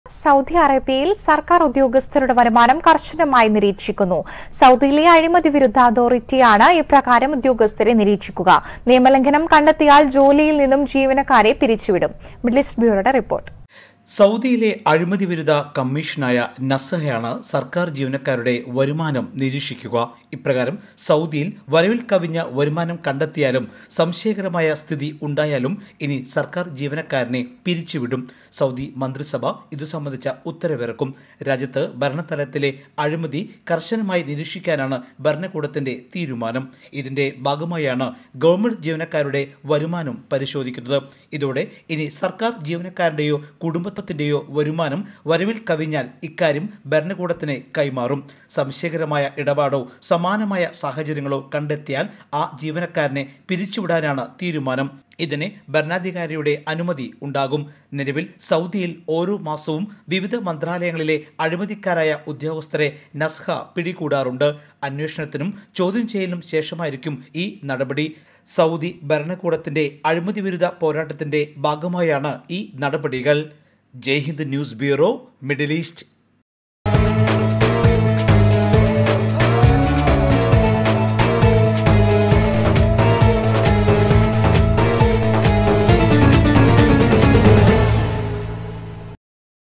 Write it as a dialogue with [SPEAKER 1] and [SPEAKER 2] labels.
[SPEAKER 1] Saudi അറേബ്യയിൽ സർക്കാർ ഉദ്യോഗസ്ഥരുടെ വരുമാനം കർശനമായി നിരീക്ഷിക്കുന്നു. സൗദിയിലെ അഴിമതി വിരുദ്ധ അതോറിറ്റിയാണ് ഇപ്രകാരം ഉദ്യോഗസ്ഥരെ നിരീക്ഷിക്കുക. നിയമലംഘനം കണ്ടെത്തിയാൽ ജോലിയിൽ നിന്നും ജീവനക്കാരെ പിരിച്ചുവിടും. മിഡിൽ ഈസ്റ്റ് ബ്യൂറോയുടെ റിപ്പോർട്ട്.
[SPEAKER 2] സൗദിയിലെ അഴിമതി വിരുദ്ധ കമ്മീഷനായ നസഹയാണ് സർക്കാർ ജീവനക്കാരുടെ വരുമാനം നിരീക്ഷിക്കുക. ഇപ്രകാരം സൗദിയിൽ വരവിൽ കവിഞ്ഞ വരുമാനം കണ്ടെത്തിയാലും സംശയകരമായ സ്ഥിതി ഉണ്ടായാലും ഇനി സർക്കാർ ജീവനക്കാരനെ പിരിച്ചുവിടും. സൗദി മന്ത്രിസഭ ഇതു സംബന്ധിച്ച ഉത്തരവിറക്കും. രാജ്യത്ത് ഭരണതലത്തിലെ അഴിമതി കർശനമായി നിരീക്ഷിക്കാനാണ് ഭരണകൂടത്തിന്റെ തീരുമാനം. ഇതിന്റെ ഭാഗമായാണ് ഗവൺമെന്റ് ജീവനക്കാരുടെ വരുമാനം പരിശോധിക്കുന്നത്. ഇതോടെ ഇനി സർക്കാർ ജീവനക്കാരുടെയോ കുടുംബത്തിന്റെയോ വരുമാനം വരവിൽ കവിഞ്ഞാൽ ഇക്കാര്യം ഭരണകൂടത്തിന് കൈമാറും. സംശയകരമായ ഇടപാടോ സമാനമായ സാഹചര്യങ്ങളോ കണ്ടെത്തിയാൽ ആ ജീവനക്കാരനെ പിരിച്ചുവിടാനാണ് തീരുമാനം. ഇതിന് ഭരണാധികാരിയുടെ അനുമതി ഉണ്ടാകും. നിലവിൽ സൗദിയിൽ ഓരോ മാസവും വിവിധ മന്ത്രാലയങ്ങളിലെ അഴിമതിക്കാരായ ഉദ്യോഗസ്ഥരെ നസ്ഹ പിടികൂടാറുണ്ട്. അന്വേഷണത്തിനും ചോദ്യം ചെയ്യലിനും ശേഷമായിരിക്കും ഈ നടപടി. സൗദി ഭരണകൂടത്തിന്റെ അഴിമതി വിരുദ്ധ പോരാട്ടത്തിന്റെ ഭാഗമായാണ് ഈ നടപടികൾ. Jai Hind news bureau, middle east.